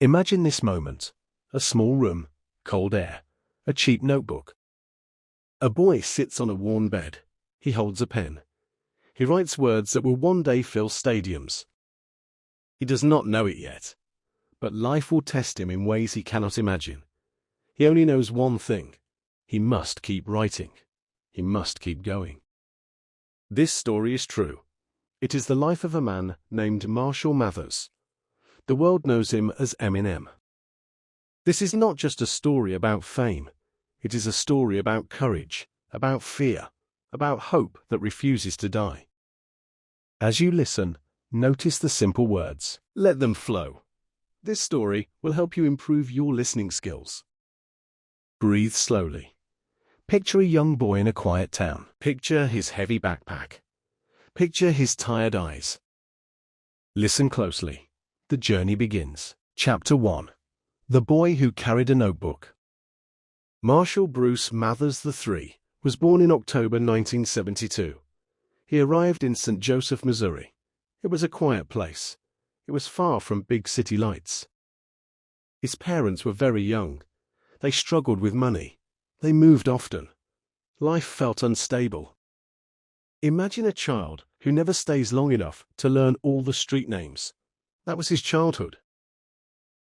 Imagine this moment. A small room, cold air, a cheap notebook. A boy sits on a worn bed. He holds a pen. He writes words that will one day fill stadiums. He does not know it yet, but life will test him in ways he cannot imagine. He only knows one thing. He must keep writing. He must keep going. This story is true. It is the life of a man named Marshall Mathers. The world knows him as Eminem. This is not just a story about fame. It is a story about courage, about fear, about hope that refuses to die. As you listen, notice the simple words. Let them flow. This story will help you improve your listening skills. Breathe slowly. Picture a young boy in a quiet town. Picture his heavy backpack. Picture his tired eyes. Listen closely. The journey begins. Chapter 1. The Boy Who Carried a Notebook. Marshall Bruce Mathers III was born in October 1972. He arrived in St. Joseph, Missouri. It was a quiet place. It was far from big city lights. His parents were very young. They struggled with money. They moved often. Life felt unstable. Imagine a child who never stays long enough to learn all the street names. That was his childhood.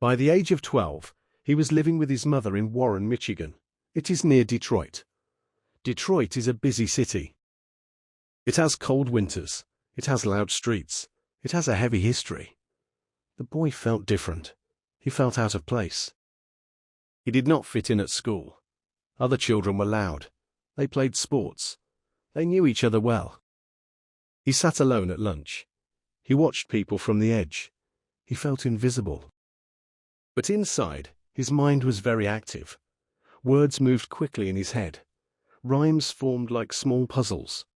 By the age of 12, he was living with his mother in Warren, Michigan. It is near Detroit. Detroit is a busy city. It has cold winters. It has loud streets. It has a heavy history. The boy felt different. He felt out of place. He did not fit in at school. Other children were loud. They played sports. They knew each other well. He sat alone at lunch. He watched people from the edge. He felt invisible. But inside, his mind was very active. Words moved quickly in his head. Rhymes formed like small puzzles.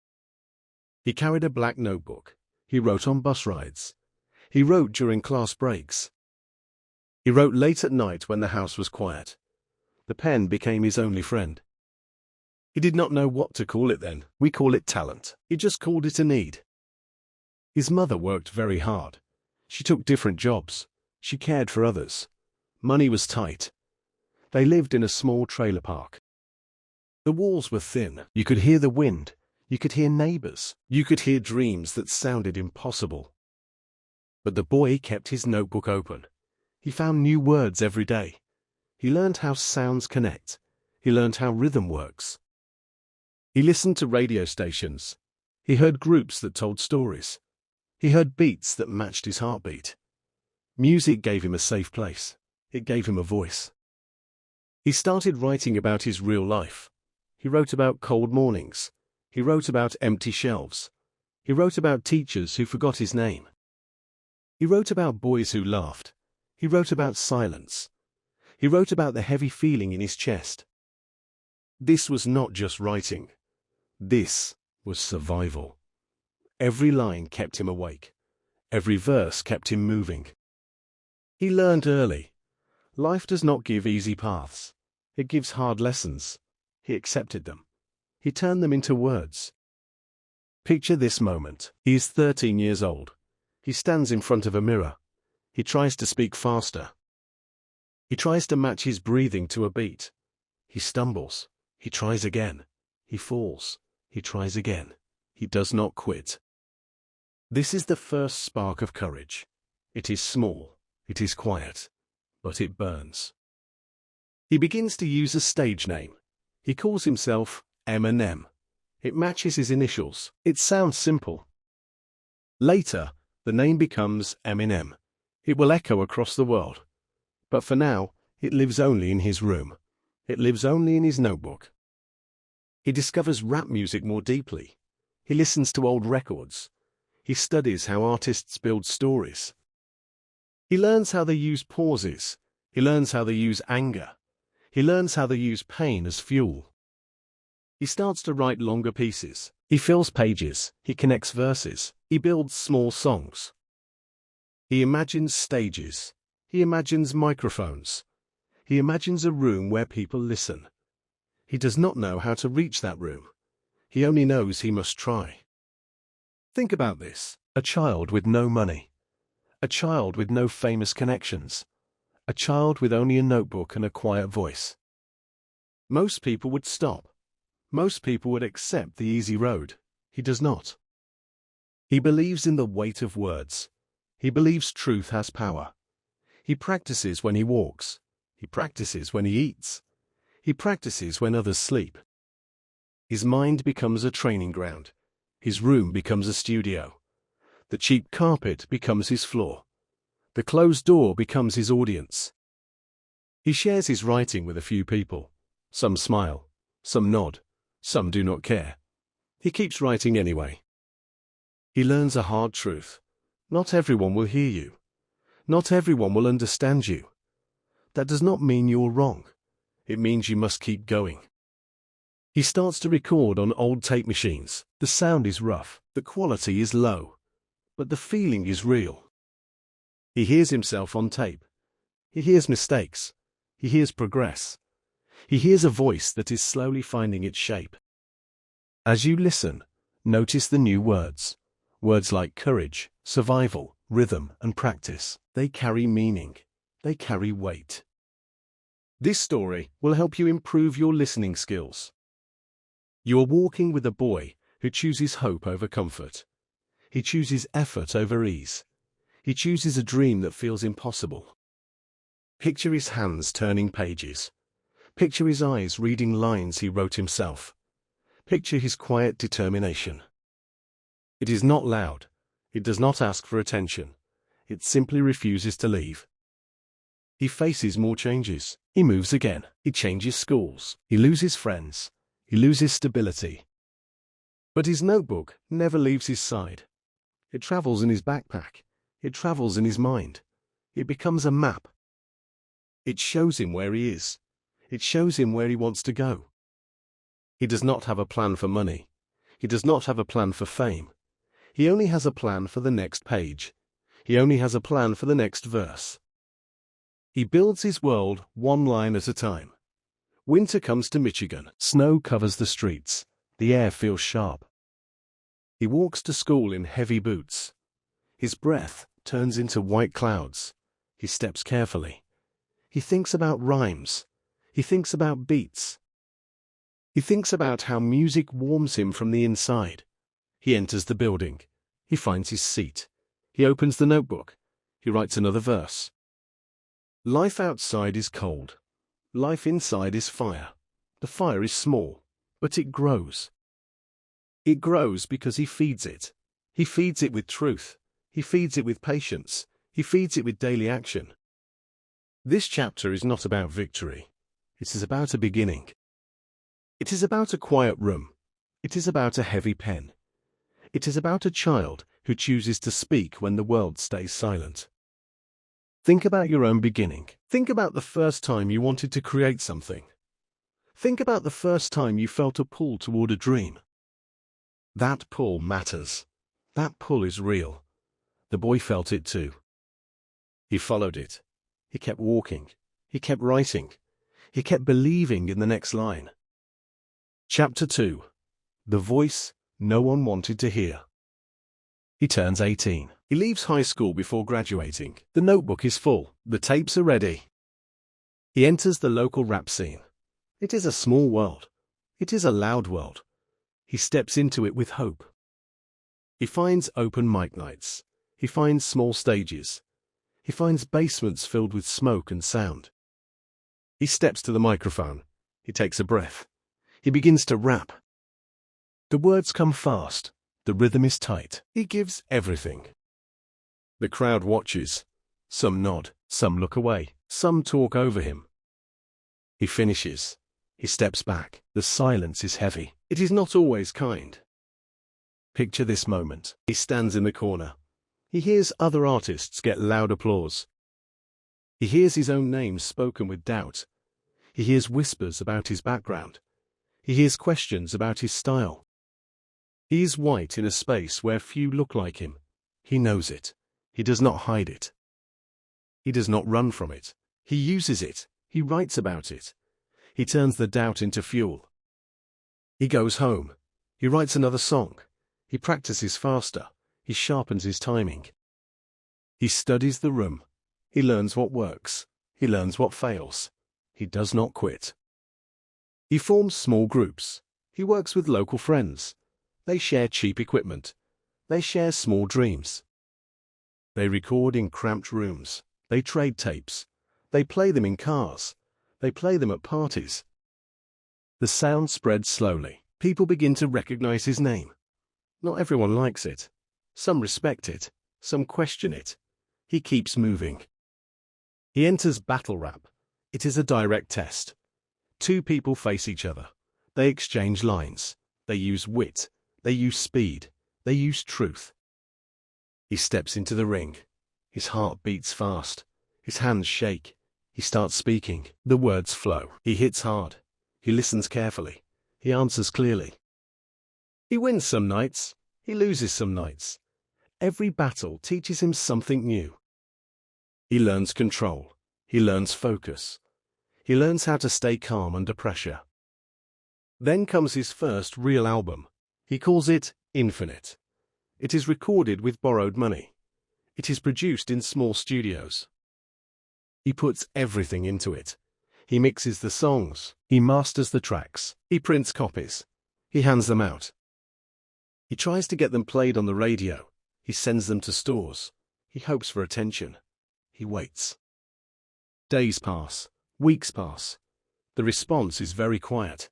He carried a black notebook. He wrote on bus rides. He wrote during class breaks. He wrote late at night when the house was quiet. The pen became his only friend. He did not know what to call it then. We call it talent. He just called it a need. His mother worked very hard. She took different jobs. She cared for others. Money was tight. They lived in a small trailer park. The walls were thin. You could hear the wind. You could hear neighbors. You could hear dreams that sounded impossible. But the boy kept his notebook open. He found new words every day. He learned how sounds connect. He learned how rhythm works. He listened to radio stations. He heard groups that told stories. He heard beats that matched his heartbeat. Music gave him a safe place. It gave him a voice. He started writing about his real life. He wrote about cold mornings. He wrote about empty shelves. He wrote about teachers who forgot his name. He wrote about boys who laughed. He wrote about silence. He wrote about the heavy feeling in his chest. This was not just writing. This was survival. Every line kept him awake. Every verse kept him moving. He learned early. Life does not give easy paths. It gives hard lessons. He accepted them. He turned them into words. Picture this moment. He is 13 years old. He stands in front of a mirror. He tries to speak faster. He tries to match his breathing to a beat. He stumbles. He tries again. He falls. He tries again. He does not quit. This is the first spark of courage. It is small. It is quiet. But it burns. He begins to use a stage name. He calls himself Eminem. It matches his initials. It sounds simple. Later, the name becomes Eminem. It will echo across the world. But for now, it lives only in his room. It lives only in his notebook. He discovers rap music more deeply. He listens to old records. He studies how artists build stories. He learns how they use pauses. He learns how they use anger. He learns how they use pain as fuel. He starts to write longer pieces. He fills pages. He connects verses. He builds small songs. He imagines stages. He imagines microphones. He imagines a room where people listen. He does not know how to reach that room. He only knows he must try. Think about this. A child with no money. A child with no famous connections. a child with only a notebook and a quiet voice. Most people would stop. Most people would accept the easy road. He does not. He believes in the weight of words. He believes truth has power. He practices when he walks. He practices when he eats. He practices when others sleep. His mind becomes a training ground. His room becomes a studio. The cheap carpet becomes his floor. The closed door becomes his audience. He shares his writing with a few people. Some smile. Some nod. Some do not care. He keeps writing anyway. He learns a hard truth. Not everyone will hear you. Not everyone will understand you. That does not mean you're wrong. It means you must keep going. He starts to record on old tape machines. The sound is rough. The quality is low. But the feeling is real. He hears himself on tape. He hears mistakes. He hears progress. He hears a voice that is slowly finding its shape. As you listen, notice the new words. Words like courage, survival, rhythm, and practice. They carry meaning. They carry weight. This story will help you improve your listening skills. You are walking with a boy who chooses hope over comfort. He chooses effort over ease. He chooses a dream that feels impossible. Picture his hands turning pages. Picture his eyes reading lines he wrote himself. Picture his quiet determination. It is not loud. It does not ask for attention. It simply refuses to leave. He faces more changes. He moves again. He changes schools. He loses friends. He loses stability. But his notebook never leaves his side. It travels in his backpack. It travels in his mind. It becomes a map. It shows him where he is. It shows him where he wants to go. He does not have a plan for money. He does not have a plan for fame. He only has a plan for the next page. He only has a plan for the next verse. He builds his world one line at a time. Winter comes to Michigan. Snow covers the streets. The air feels sharp. He walks to school in heavy boots. His breath turns into white clouds. He steps carefully. He thinks about rhymes. He thinks about beats. He thinks about how music warms him from the inside. He enters the building. He finds his seat. He opens the notebook. He writes another verse. Life outside is cold. Life inside is fire. The fire is small, but it grows. It grows because he feeds it. He feeds it with truth. He feeds it with patience. He feeds it with daily action. This chapter is not about victory. It is about a beginning. It is about a quiet room. It is about a heavy pen. It is about a child who chooses to speak when the world stays silent. Think about your own beginning. Think about the first time you wanted to create something. Think about the first time you felt a pull toward a dream. That pull matters. That pull is real. The boy felt it too. He followed it. He kept walking. He kept writing. He kept believing in the next line. Chapter 2. The voice no one wanted to hear. He turns 18. He leaves high school before graduating. The notebook is full. The tapes are ready. He enters the local rap scene. It is a small world. It is a loud world. He steps into it with hope. He finds open mic nights. He finds small stages. He finds basements filled with smoke and sound. He steps to the microphone. He takes a breath. He begins to rap. The words come fast. The rhythm is tight. He gives everything. The crowd watches. Some nod. Some look away. Some talk over him. He finishes. He steps back. The silence is heavy. It is not always kind. Picture this moment. He stands in the corner. He hears other artists get loud applause. He hears his own name spoken with doubt. He hears whispers about his background. He hears questions about his style. He is white in a space where few look like him. He knows it. He does not hide it. He does not run from it. He uses it. He writes about it. He turns the doubt into fuel. He goes home. He writes another song. He practices faster. He sharpens his timing. He studies the room. He learns what works. He learns what fails. He does not quit. He forms small groups. He works with local friends. They share cheap equipment. They share small dreams. They record in cramped rooms. They trade tapes. They play them in cars. They play them at parties. The sound spreads slowly. People begin to recognize his name. Not everyone likes it. Some respect it. Some question it. He keeps moving. He enters battle rap. It is a direct test. Two people face each other. They exchange lines. They use wit. They use speed. They use truth. He steps into the ring. His heart beats fast. His hands shake. He starts speaking. The words flow. He hits hard. He listens carefully. He answers clearly. He wins some nights. He loses some nights. Every battle teaches him something new. He learns control. He learns focus. He learns how to stay calm under pressure. Then comes his first real album. He calls it Infinite. It is recorded with borrowed money. It is produced in small studios. He puts everything into it. He mixes the songs. He masters the tracks. He prints copies. He hands them out. He tries to get them played on the radio. He sends them to stores. He hopes for attention. He waits. Days pass. Weeks pass. The response is very quiet.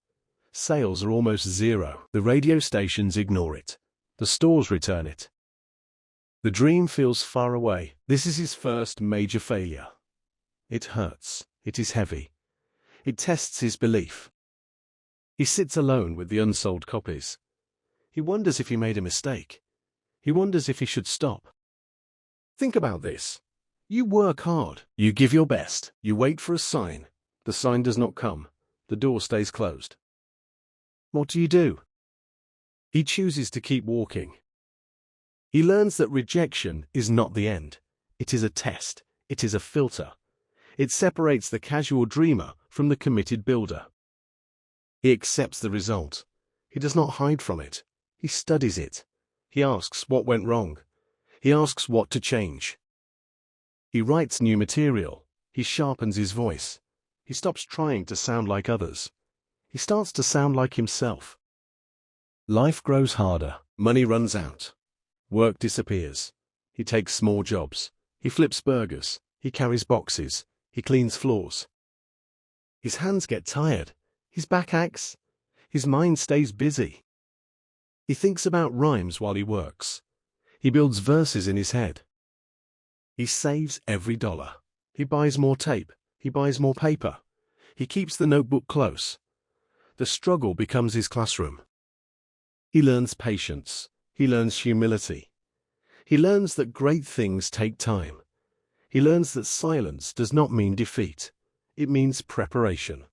Sales are almost zero. The radio stations ignore it. The stores return it. The dream feels far away. This is his first major failure. It hurts. It is heavy. It tests his belief. He sits alone with the unsold copies. He wonders if he made a mistake. He wonders if he should stop. Think about this. You work hard. You give your best. You wait for a sign. The sign does not come. The door stays closed. What do? He chooses to keep walking. He learns that rejection is not the end. It is a test. It is a filter. It separates the casual dreamer from the committed builder. He accepts the result. He does not hide from it. He studies it. He asks what went wrong. He asks what to change. He writes new material. He sharpens his voice. He stops trying to sound like others. He starts to sound like himself. Life grows harder. Money runs out. Work disappears. He takes small jobs. He flips burgers. He carries boxes. He cleans floors. His hands get tired. His back aches. His mind stays busy. He thinks about rhymes while he works. He builds verses in his head. He saves every dollar. He buys more tape. He buys more paper. He keeps the notebook close. The struggle becomes his classroom. He learns patience. He learns humility. He learns that great things take time. He learns that silence does not mean defeat. It means preparation.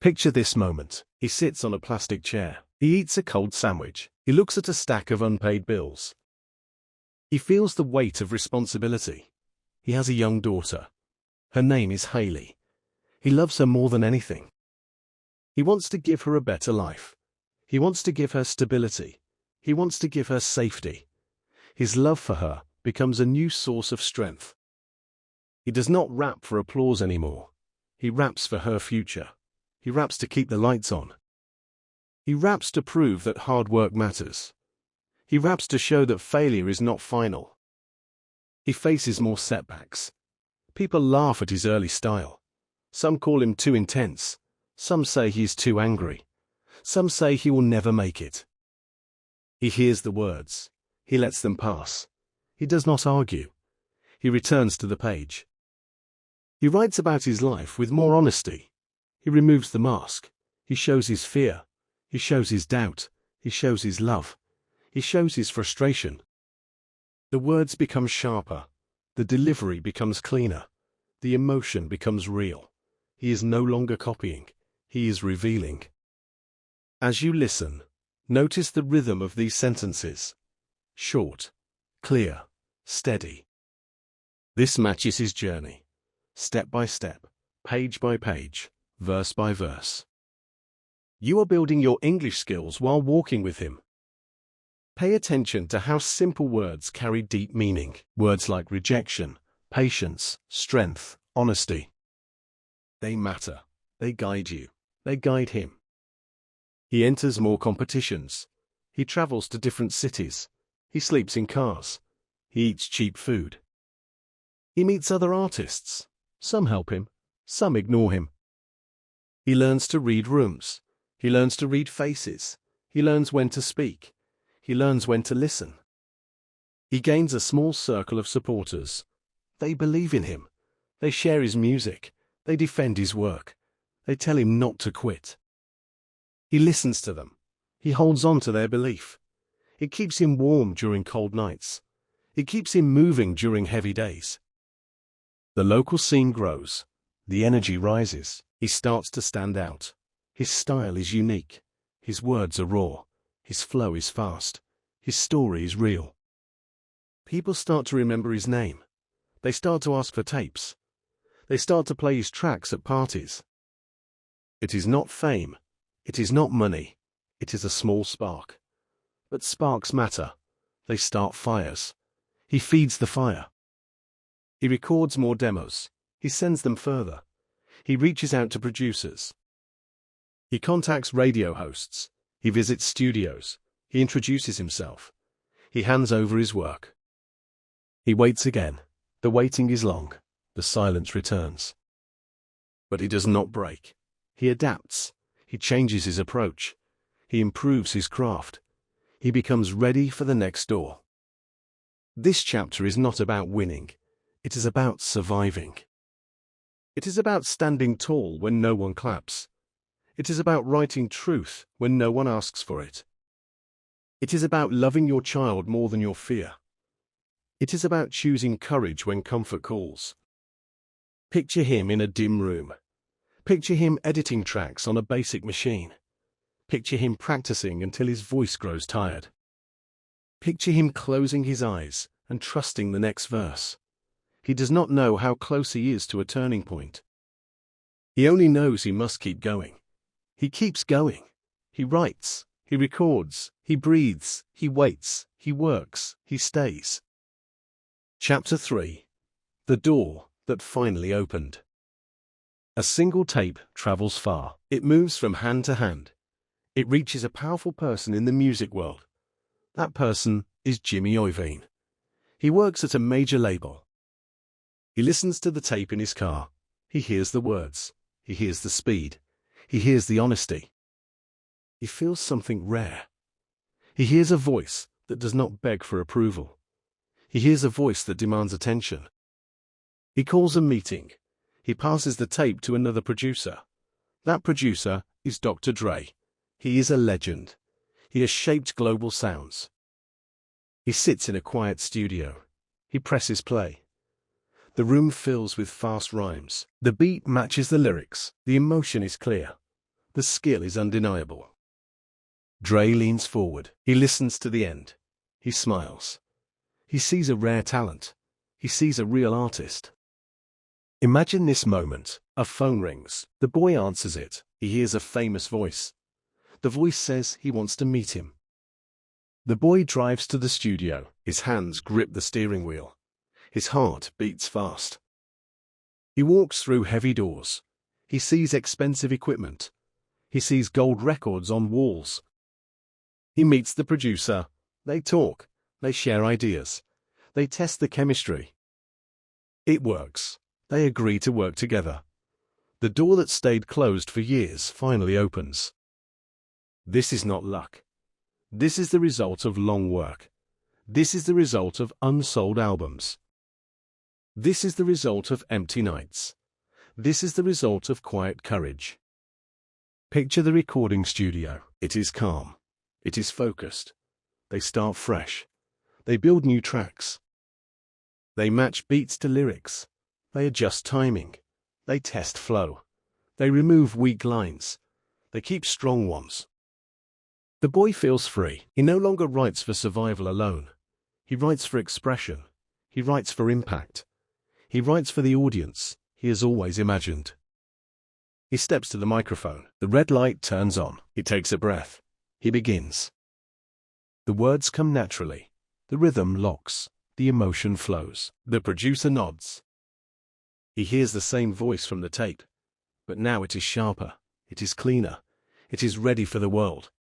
Picture this moment. He sits on a plastic chair. He eats a cold sandwich. He looks at a stack of unpaid bills. He feels the weight of responsibility. He has a young daughter. Her name is Haley. He loves her more than anything. He wants to give her a better life. He wants to give her stability. He wants to give her safety. His love for her becomes a new source of strength. He does not rap for applause anymore. He raps for her future. He raps to keep the lights on. He raps to prove that hard work matters. He raps to show that failure is not final. He faces more setbacks. People laugh at his early style. Some call him too intense. Some say he is too angry. Some say he will never make it. He hears the words. He lets them pass. He does not argue. He returns to the page. He writes about his life with more honesty. He removes the mask. He shows his fear. He shows his doubt. He shows his love. He shows his frustration. The words become sharper. The delivery becomes cleaner. The emotion becomes real. He is no longer copying. He is revealing. As you listen, notice the rhythm of these sentences. Short, clear, steady. This matches his journey. Step by step, page by page, verse by verse. You are building your English skills while walking with him. Pay attention to how simple words carry deep meaning. Words like rejection, patience, strength, honesty. They matter. They guide you. They guide him. He enters more competitions. He travels to different cities. He sleeps in cars. He eats cheap food. He meets other artists. Some help him. Some ignore him. He learns to read rooms. He learns to read faces. He learns when to speak. He learns when to listen. He gains a small circle of supporters. They believe in him. They share his music. They defend his work. They tell him not to quit. He listens to them. He holds on to their belief. It keeps him warm during cold nights. It keeps him moving during heavy days. The local scene grows. The energy rises. He starts to stand out. His style is unique. His words are raw. His flow is fast. His story is real. People start to remember his name. They start to ask for tapes. They start to play his tracks at parties. It is not fame. It is not money. It is a small spark. But sparks matter. They start fires. He feeds the fire. He records more demos. He sends them further. He reaches out to producers. He contacts radio hosts. He visits studios. He introduces himself. He hands over his work. He waits again. The waiting is long. The silence returns. But he does not break. He adapts. He changes his approach. He improves his craft. He becomes ready for the next door. This chapter is not about winning. It is about surviving. It is about standing tall when no one claps. It is about writing truth when no one asks for it. It is about loving your child more than your fear. It is about choosing courage when comfort calls. Picture him in a dim room. Picture him editing tracks on a basic machine. Picture him practicing until his voice grows tired. Picture him closing his eyes and trusting the next verse. He does not know how close he is to a turning point. He only knows he must keep going. He keeps going. He writes. He records. He breathes. He waits. He works. He stays. Chapter 3. The Door That Finally Opened. A single tape travels far. It moves from hand to hand. It reaches a powerful person in the music world. That person is Jimmy Iovine. He works at a major label. He listens to the tape in his car. He hears the words. He hears the speed. He hears the honesty. He feels something rare. He hears a voice that does not beg for approval. He hears a voice that demands attention. He calls a meeting. He passes the tape to another producer. That producer is Dr. Dre. He is a legend. He has shaped global sounds. He sits in a quiet studio. He presses play. The room fills with fast rhymes. The beat matches the lyrics. The emotion is clear. The skill is undeniable. Dre leans forward. He listens to the end. He smiles. He sees a rare talent. He sees a real artist. Imagine this moment. A phone rings. The boy answers it. He hears a famous voice. The voice says he wants to meet him. The boy drives to the studio. His hands grip the steering wheel. His heart beats fast. He walks through heavy doors. He sees expensive equipment. He sees gold records on walls. He meets the producer. They talk. They share ideas. They test the chemistry. It works. They agree to work together. The door that stayed closed for years finally opens. This is not luck. This is the result of long work. This is the result of unsold albums. This is the result of empty nights. This is the result of quiet courage. Picture the recording studio. It is calm. It is focused. They start fresh. They build new tracks. They match beats to lyrics. They adjust timing. They test flow. They remove weak lines. They keep strong ones. The boy feels free. He no longer writes for survival alone. He writes for expression. He writes for impact. He writes for the audience he has always imagined. He steps to the microphone. The red light turns on. He takes a breath. He begins. The words come naturally. The rhythm locks. The emotion flows. The producer nods. He hears the same voice from the tape, but now it is sharper, it is cleaner, it is ready for the world.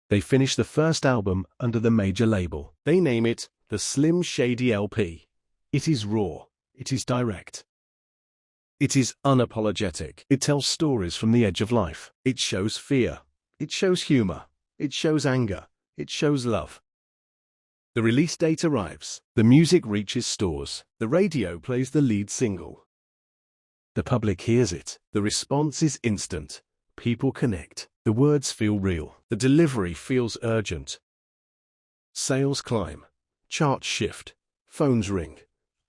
They finish the first album under the major label. They name it the Slim Shady LP. It is raw, it is direct. It is unapologetic. It tells stories from the edge of life. It shows fear. It shows humor. It shows anger. It shows love. The release date arrives. The music reaches stores. The radio plays the lead single. The public hears it. The response is instant. People connect. The words feel real. The delivery feels urgent. Sales climb. Charts shift. Phones ring.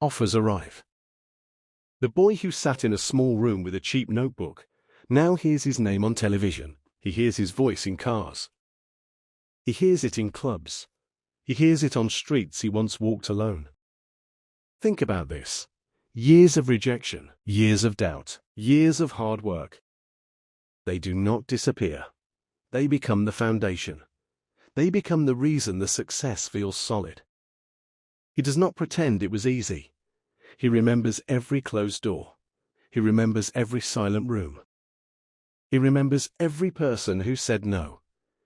Offers arrive. The boy who sat in a small room with a cheap notebook now hears his name on television. He hears his voice in cars. He hears it in clubs. He hears it on streets he once walked alone. Think about this. Years of rejection, years of doubt, years of hard work. They do not disappear. They become the foundation. They become the reason the success feels solid. He does not pretend it was easy. He remembers every closed door. He remembers every silent room. He remembers every person who said no.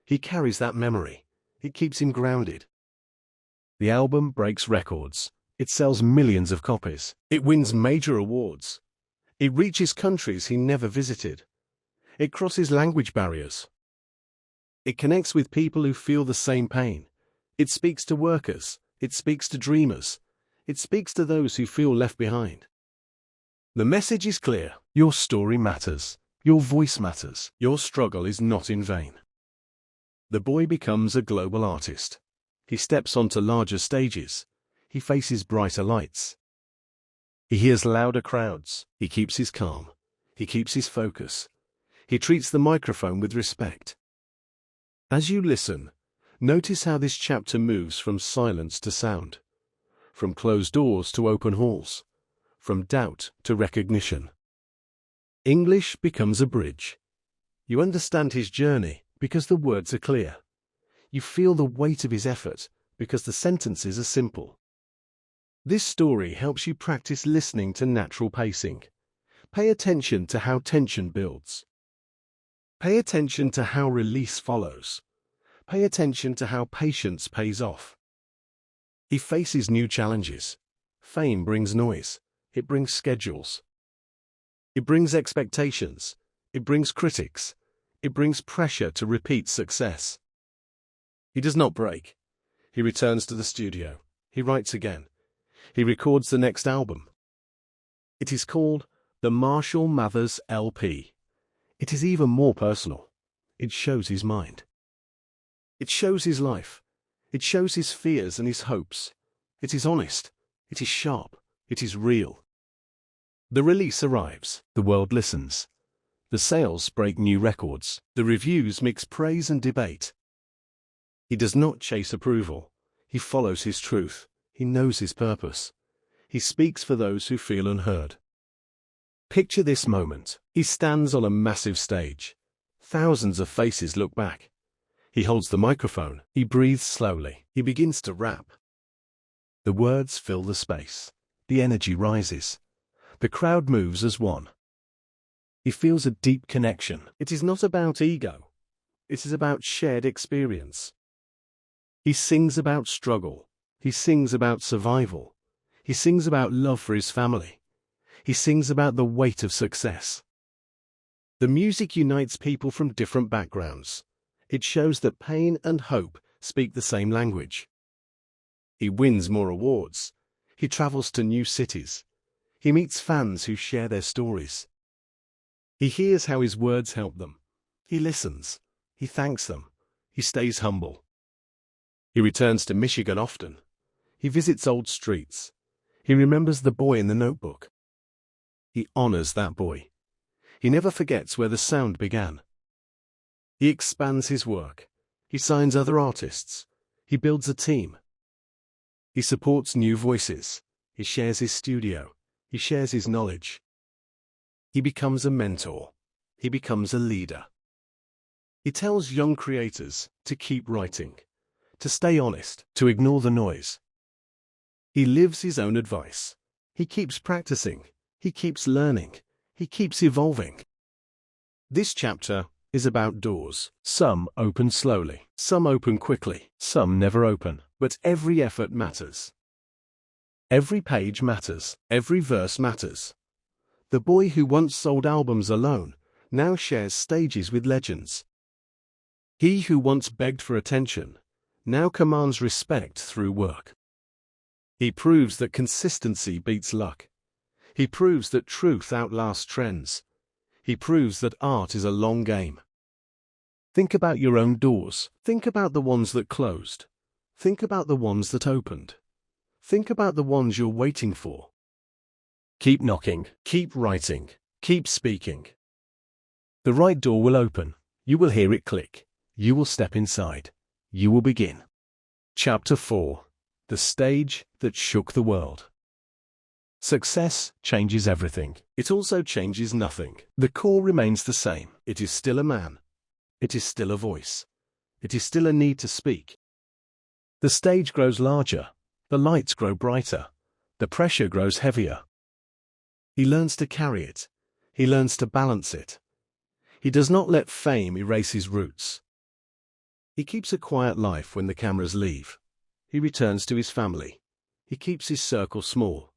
He carries that memory. It keeps him grounded. The album breaks records. It sells millions of copies. It wins major awards. It reaches countries he never visited. It crosses language barriers. It connects with people who feel the same pain. It speaks to workers. It speaks to dreamers. It speaks to those who feel left behind. The message is clear. Your story matters. Your voice matters. Your struggle is not in vain. The boy becomes a global artist. He steps onto larger stages. He faces brighter lights. He hears louder crowds. He keeps his calm. He keeps his focus. He treats the microphone with respect. As you listen, notice how this chapter moves from silence to sound, from closed doors to open halls, from doubt to recognition. English becomes a bridge. You understand his journey because the words are clear. You feel the weight of his effort because the sentences are simple. This story helps you practice listening to natural pacing. Pay attention to how tension builds. Pay attention to how release follows. Pay attention to how patience pays off. He faces new challenges. Fame brings noise. It brings schedules. It brings expectations. It brings critics. It brings pressure to repeat success. He does not break. He returns to the studio. He writes again. He records the next album. It is called the Marshall Mathers LP. It is even more personal. It shows his mind. It shows his life. It shows his fears and his hopes. It is honest. It is sharp. It is real. The release arrives. The world listens. The sales break new records. The reviews mix praise and debate. He does not chase approval. He follows his truth. He knows his purpose. He speaks for those who feel unheard. Picture this moment. He stands on a massive stage. Thousands of faces look back. He holds the microphone. He breathes slowly. He begins to rap. The words fill the space. The energy rises. The crowd moves as one. He feels a deep connection. It is not about ego. It is about shared experience. He sings about struggle. He sings about survival. He sings about love for his family. He sings about the weight of success. The music unites people from different backgrounds. It shows that pain and hope speak the same language. He wins more awards. He travels to new cities. He meets fans who share their stories. He hears how his words help them. He listens. He thanks them. He stays humble. He returns to Michigan often. He visits old streets. He remembers the boy in the notebook. He honors that boy. He never forgets where the sound began. He expands his work. He signs other artists. He builds a team. He supports new voices. He shares his studio. He shares his knowledge. He becomes a mentor. He becomes a leader. He tells young creators to keep writing, to stay honest, to ignore the noise. He lives his own advice. He keeps practicing. He keeps learning. He keeps evolving. This chapter is about doors. Some open slowly, some open quickly, some never open. But every effort matters. Every page matters. Every verse matters. The boy who once sold albums alone now shares stages with legends. He who once begged for attention now commands respect through work. He proves that consistency beats luck. He proves that truth outlasts trends. He proves that art is a long game. Think about your own doors. Think about the ones that closed. Think about the ones that opened. Think about the ones you're waiting for. Keep knocking, keep writing, keep speaking. The right door will open. You will hear it click. You will step inside. You will begin. Chapter 4. The Stage That Shook the World. Success changes everything. It also changes nothing. The core remains the same. It is still a man. It is still a voice. It is still a need to speak. The stage grows larger. The lights grow brighter. The pressure grows heavier. He learns to carry it. He learns to balance it. He does not let fame erase his roots. He keeps a quiet life when the cameras leave. He returns to his family. He keeps his circle small.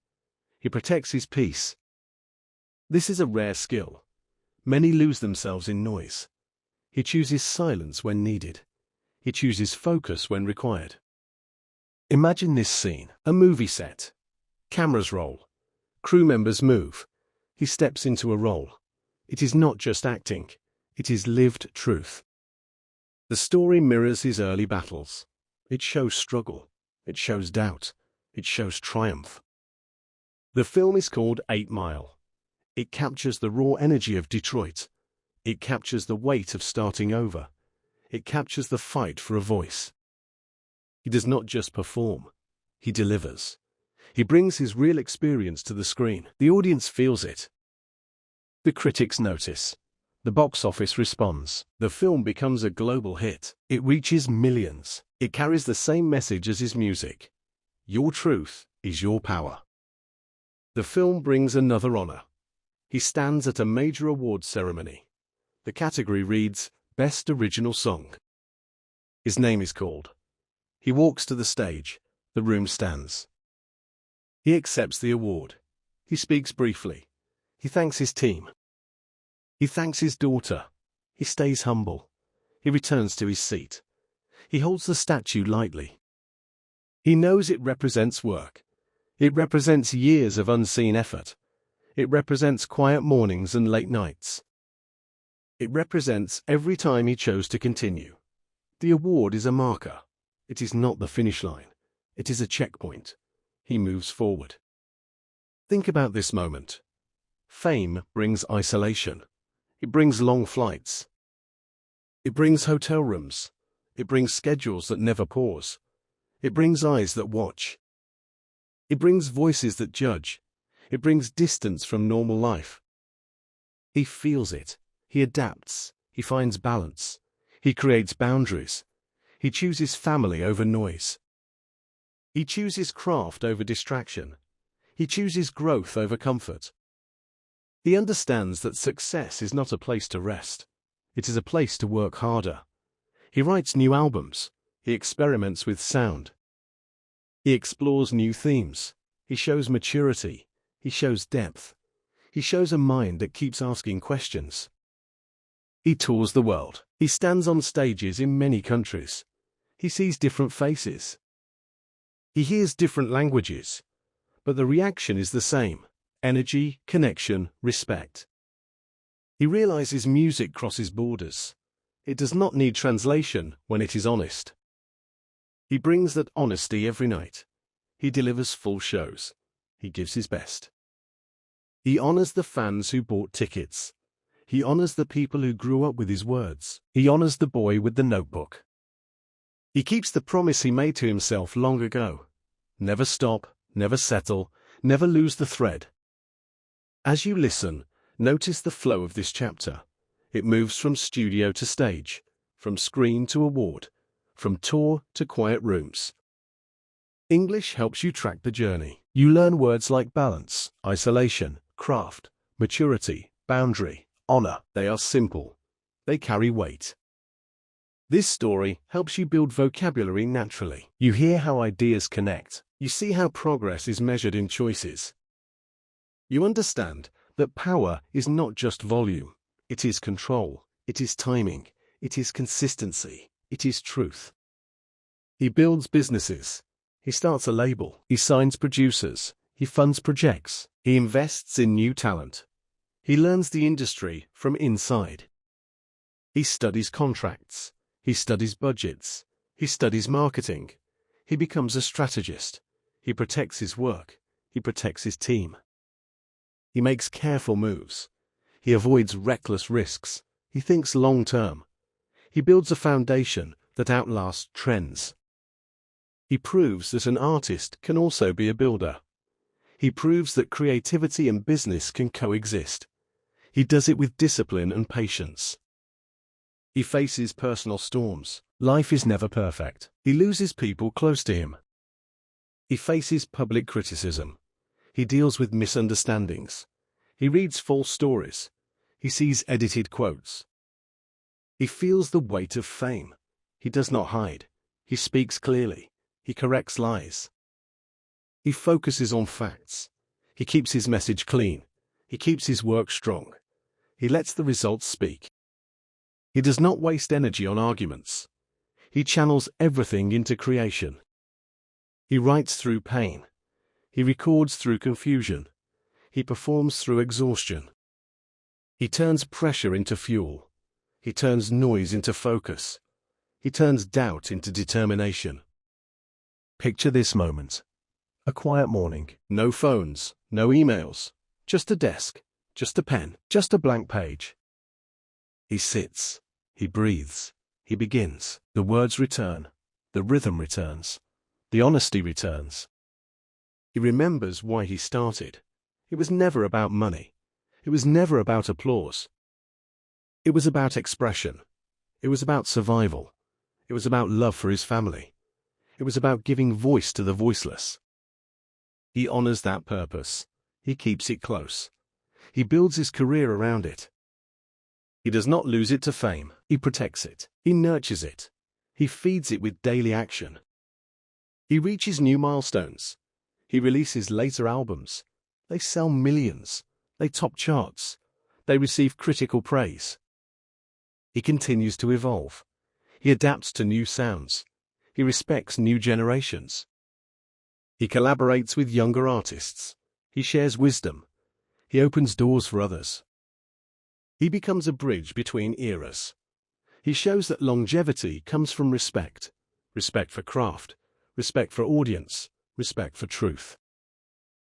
He protects his peace. This is a rare skill. Many lose themselves in noise. He chooses silence when needed. He chooses focus when required. Imagine this scene, a movie set. Cameras roll. Crew members move. He steps into a role. It is not just acting. It is lived truth. The story mirrors his early battles. It shows struggle. It shows doubt. It shows triumph. The film is called 8 Mile. It captures the raw energy of Detroit. It captures the weight of starting over. It captures the fight for a voice. He does not just perform. He delivers. He brings his real experience to the screen. The audience feels it. The critics notice. The box office responds. The film becomes a global hit. It reaches millions. It carries the same message as his music. Your truth is your power. The film brings another honor. He stands at a major awards ceremony. The category reads Best Original Song. His name is called. He walks to the stage. The room stands. He accepts the award. He speaks briefly. He thanks his team. He thanks his daughter. He stays humble. He returns to his seat. He holds the statue lightly. He knows it represents work. It represents years of unseen effort. It represents quiet mornings and late nights. It represents every time he chose to continue. The award is a marker. It is not the finish line. It is a checkpoint. He moves forward. Think about this moment. Fame brings isolation. It brings long flights. It brings hotel rooms. It brings schedules that never pause. It brings eyes that watch. It brings voices that judge. It brings distance from normal life. He feels it. He adapts. He finds balance. He creates boundaries. He chooses family over noise. He chooses craft over distraction. He chooses growth over comfort. He understands that success is not a place to rest. It is a place to work harder. He writes new albums. He experiments with sound. He explores new themes. He shows maturity. He shows depth. He shows a mind that keeps asking questions. He tours the world. He stands on stages in many countries. He sees different faces. He hears different languages. But the reaction is the same: energy, connection, respect. He realizes music crosses borders. It does not need translation when it is honest. He brings that honesty every night. He delivers full shows. He gives his best. He honors the fans who bought tickets. He honors the people who grew up with his words. He honors the boy with the notebook. He keeps the promise he made to himself long ago. Never stop, never settle, never lose the thread. As you listen, notice the flow of this chapter. It moves from studio to stage, from screen to award, from tour to quiet rooms. English helps you track the journey. You learn words like balance, isolation, Craft, maturity, boundary, honor. They are simple. They carry weight. This story helps you build vocabulary naturally. You hear how ideas connect. You see how progress is measured in choices. You understand that power is not just volume. It is control. It is timing. It is consistency. It is truth. He builds businesses. He starts a label. He signs producers. He funds projects. He invests in new talent. He learns the industry from inside. He studies contracts. He studies budgets. He studies marketing. He becomes a strategist. He protects his work. He protects his team. He makes careful moves. He avoids reckless risks. He thinks long-term. He builds a foundation that outlasts trends. He proves that an artist can also be a builder. He proves that creativity and business can coexist. He does it with discipline and patience. He faces personal storms. Life is never perfect. He loses people close to him. He faces public criticism. He deals with misunderstandings. He reads false stories. He sees edited quotes. He feels the weight of fame. He does not hide. He speaks clearly. He corrects lies. He focuses on facts. He keeps his message clean. He keeps his work strong. He lets the results speak. He does not waste energy on arguments. He channels everything into creation. He writes through pain. He records through confusion. He performs through exhaustion. He turns pressure into fuel. He turns noise into focus. He turns doubt into determination. Picture this moment. A quiet morning. No phones, no emails. Just a desk, just a pen, just a blank page. He sits. He breathes. He begins. The words return. The rhythm returns. The honesty returns. He remembers why he started. It was never about money. It was never about applause. It was about expression. It was about survival. It was about love for his family. It was about giving voice to the voiceless. He honors that purpose. He keeps it close. He builds his career around it. He does not lose it to fame. He protects it. He nurtures it. He feeds it with daily action. He reaches new milestones. He releases later albums. They sell millions. They top charts. They receive critical praise. He continues to evolve. He adapts to new sounds. He respects new generations. He collaborates with younger artists. He shares wisdom. He opens doors for others. He becomes a bridge between eras. He shows that longevity comes from respect. Respect for craft. Respect for audience. Respect for truth.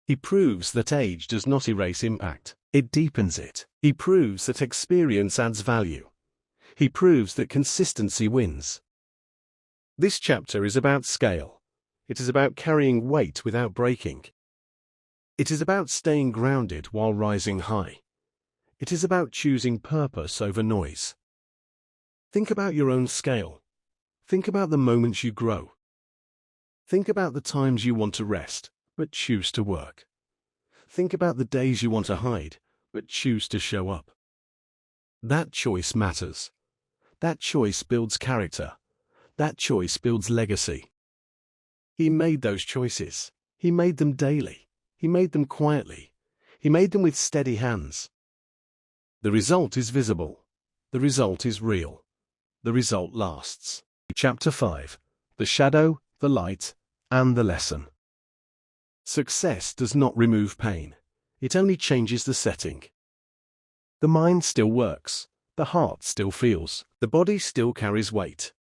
He proves that age does not erase impact. It deepens it. He proves that experience adds value. He proves that consistency wins. This chapter is about scale. It is about carrying weight without breaking. It is about staying grounded while rising high. It is about choosing purpose over noise. Think about your own scale. Think about the moments you grow. Think about the times you want to rest, but choose to work. Think about the days you want to hide, but choose to show up. That choice matters. That choice builds character. That choice builds legacy. He made those choices. He made them daily. He made them quietly. He made them with steady hands. The result is visible. The result is real. The result lasts. Chapter 5. The Shadow, the Light, and the Lesson. Success does not remove pain. It only changes the setting. The mind still works. The heart still feels. The body still carries weight.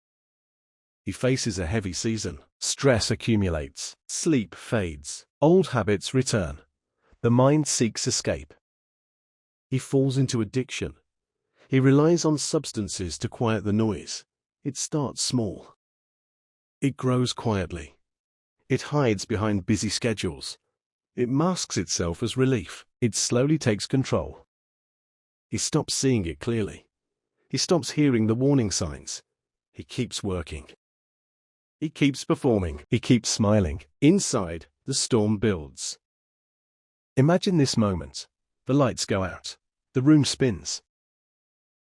He faces a heavy season. Stress accumulates. Sleep fades. Old habits return. The mind seeks escape. He falls into addiction. He relies on substances to quiet the noise. It starts small. It grows quietly. It hides behind busy schedules. It masks itself as relief. It slowly takes control. He stops seeing it clearly. He stops hearing the warning signs. He keeps working. He keeps performing. He keeps smiling. Inside, the storm builds. Imagine this moment. The lights go out. The room spins.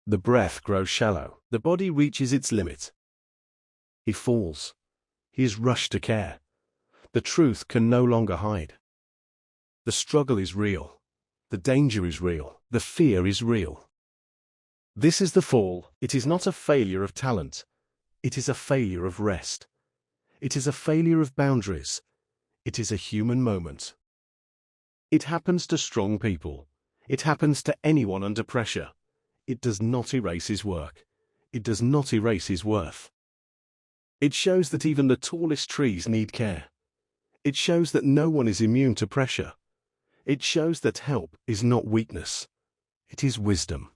The breath grows shallow. The body reaches its limit. He falls. He is rushed to care. The truth can no longer hide. The struggle is real. The danger is real. The fear is real. This is the fall. It is not a failure of talent. It is a failure of rest. It is a failure of boundaries. It is a human moment. It happens to strong people. It happens to anyone under pressure. It does not erase his work. It does not erase his worth. It shows that even the tallest trees need care. It shows that no one is immune to pressure. It shows that help is not weakness. It is wisdom.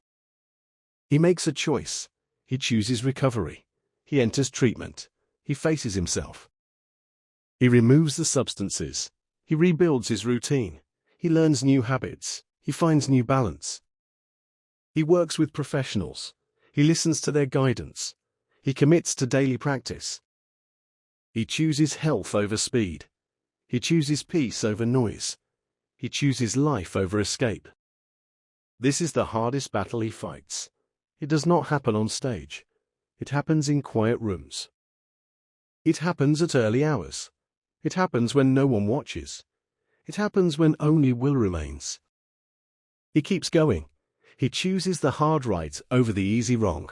He makes a choice. He chooses recovery. He enters treatment. He faces himself. He removes the substances. He rebuilds his routine. He learns new habits. He finds new balance. He works with professionals. He listens to their guidance. He commits to daily practice. He chooses health over speed. He chooses peace over noise. He chooses life over escape. This is the hardest battle he fights. It does not happen on stage. It happens in quiet rooms. It happens at early hours. It happens when no one watches. It happens when only will remains. He keeps going. He chooses the hard right over the easy wrong.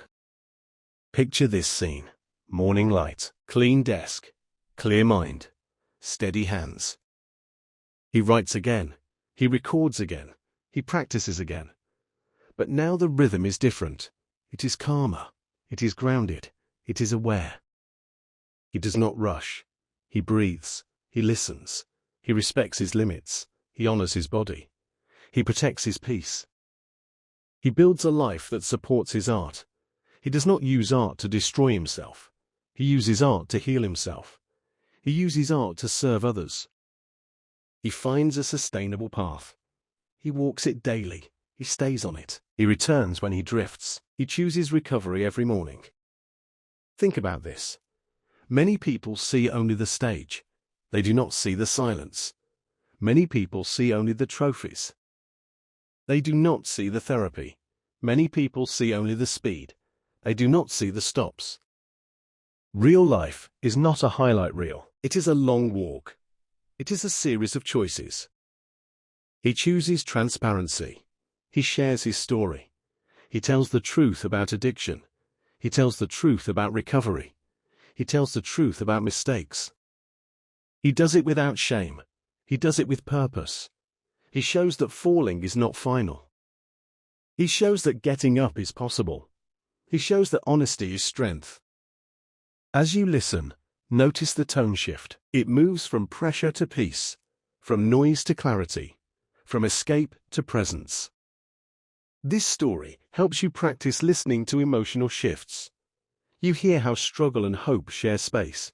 Picture this scene. Morning light, clean desk, clear mind, steady hands. He writes again. He records again. He practices again. But now the rhythm is different. It is calmer. It is grounded. It is aware. He does not rush. He breathes. He listens. He respects his limits. He honors his body. He protects his peace. He builds a life that supports his art. He does not use art to destroy himself. He uses art to heal himself. He uses art to serve others. He finds a sustainable path. He walks it daily. He stays on it. He returns when he drifts. He chooses recovery every morning. Think about this. Many people see only the stage. They do not see the silence. Many people see only the trophies. They do not see the therapy. Many people see only the speed. They do not see the stops. Real life is not a highlight reel. It is a long walk. It is a series of choices. He chooses transparency. He shares his story. He tells the truth about addiction. He tells the truth about recovery. He tells the truth about mistakes. He does it without shame. He does it with purpose. He shows that falling is not final. He shows that getting up is possible. He shows that honesty is strength. As you listen, notice the tone shift. It moves from pressure to peace, from noise to clarity, from escape to presence. This story helps you practice listening to emotional shifts. You hear how struggle and hope share space.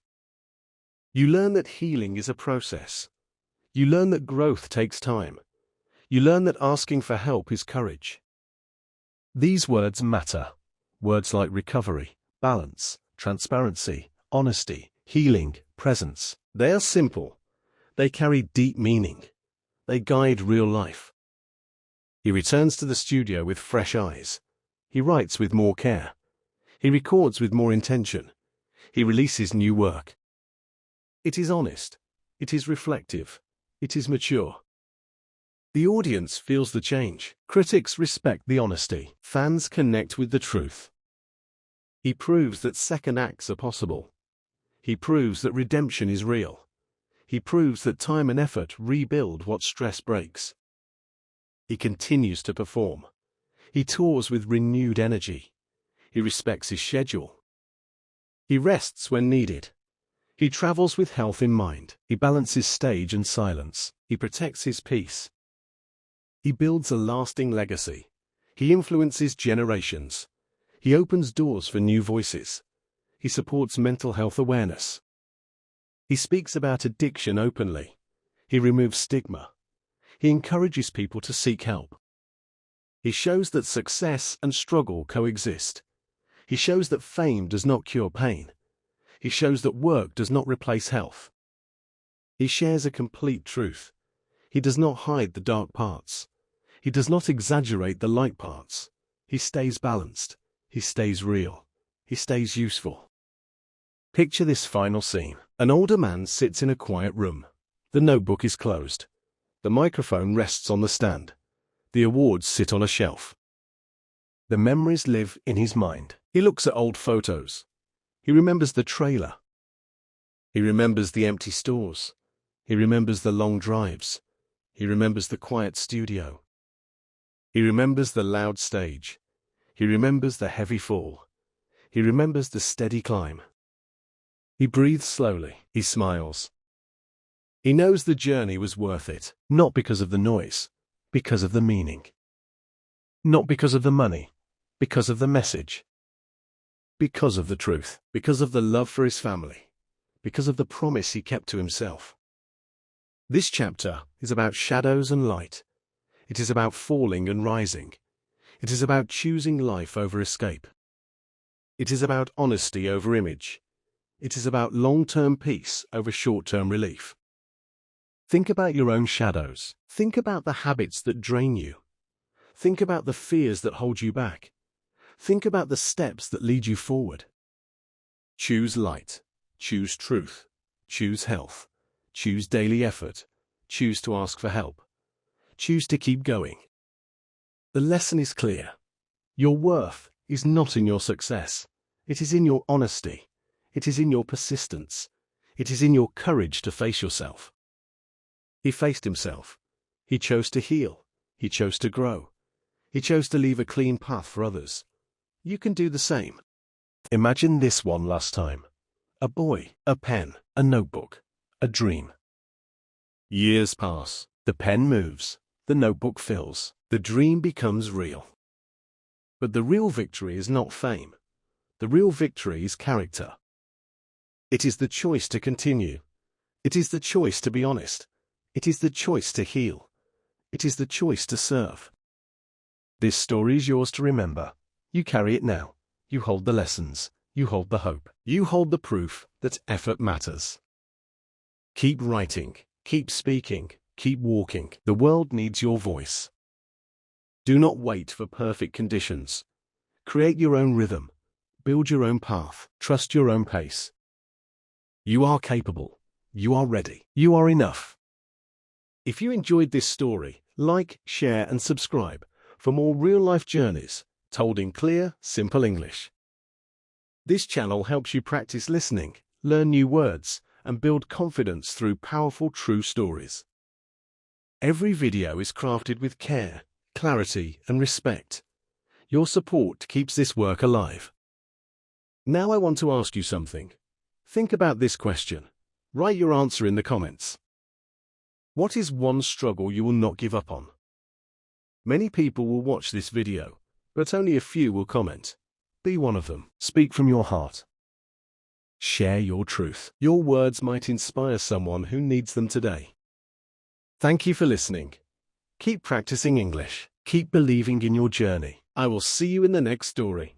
You learn that healing is a process. You learn that growth takes time. You learn that asking for help is courage. These words matter. Words like recovery, balance, transparency, honesty, healing, presence. They are simple. They carry deep meaning. They guide real life. He returns to the studio with fresh eyes. He writes with more care. He records with more intention. He releases new work. It is honest. It is reflective. It is mature. The audience feels the change. Critics respect the honesty. Fans connect with the truth. He proves that second acts are possible. He proves that redemption is real. He proves that time and effort rebuild what stress breaks. He continues to perform. He tours with renewed energy. He respects his schedule. He rests when needed. He travels with health in mind. He balances stage and silence. He protects his peace. He builds a lasting legacy. He influences generations. He opens doors for new voices. He supports mental health awareness. He speaks about addiction openly. He removes stigma. He encourages people to seek help. He shows that success and struggle coexist. He shows that fame does not cure pain. He shows that work does not replace health. He shares a complete truth. He does not hide the dark parts. He does not exaggerate the light parts. He stays balanced. He stays real. He stays useful. Picture this final scene. An older man sits in a quiet room. The notebook is closed. The microphone rests on the stand. The awards sit on a shelf. The memories live in his mind. He looks at old photos. He remembers the trailer. He remembers the empty stores. He remembers the long drives. He remembers the quiet studio. He remembers the loud stage. He remembers the heavy fall. He remembers the steady climb. He breathes slowly. He smiles. He knows the journey was worth it, not because of the noise, because of the meaning. Not because of the money, because of the message. Because of the truth, because of the love for his family, because of the promise he kept to himself. This chapter is about shadows and light. It is about falling and rising. It is about choosing life over escape. It is about honesty over image. It is about long-term peace over short-term relief. Think about your own shadows. Think about the habits that drain you. Think about the fears that hold you back. Think about the steps that lead you forward. Choose light. Choose truth. Choose health. Choose daily effort. Choose to ask for help. Choose to keep going. The lesson is clear. Your worth is not in your success. It is in your honesty. It is in your persistence. It is in your courage to face yourself. He faced himself. He chose to heal. He chose to grow. He chose to leave a clean path for others. You can do the same. Imagine this one last time. A boy, a pen, a notebook, a dream. Years pass. The pen moves. The notebook fills. The dream becomes real. But the real victory is not fame. The real victory is character. It is the choice to continue. It is the choice to be honest. It is the choice to heal. It is the choice to serve. This story is yours to remember. You carry it now. You hold the lessons. You hold the hope. You hold the proof that effort matters. Keep writing. Keep speaking. Keep walking. The world needs your voice. Do not wait for perfect conditions. Create your own rhythm. Build your own path. Trust your own pace. You are capable. You are ready. You are enough. If you enjoyed this story, like, share, and subscribe for more real-life journeys told in clear, simple English. This channel helps you practice listening, learn new words, and build confidence through powerful true stories. Every video is crafted with care, clarity, and respect. Your support keeps this work alive. Now I want to ask you something. Think about this question. Write your answer in the comments. What is one struggle you will not give up on? Many people will watch this video, but only a few will comment. Be one of them. Speak from your heart. Share your truth. Your words might inspire someone who needs them today. Thank you for listening. Keep practicing English. Keep believing in your journey. I will see you in the next story.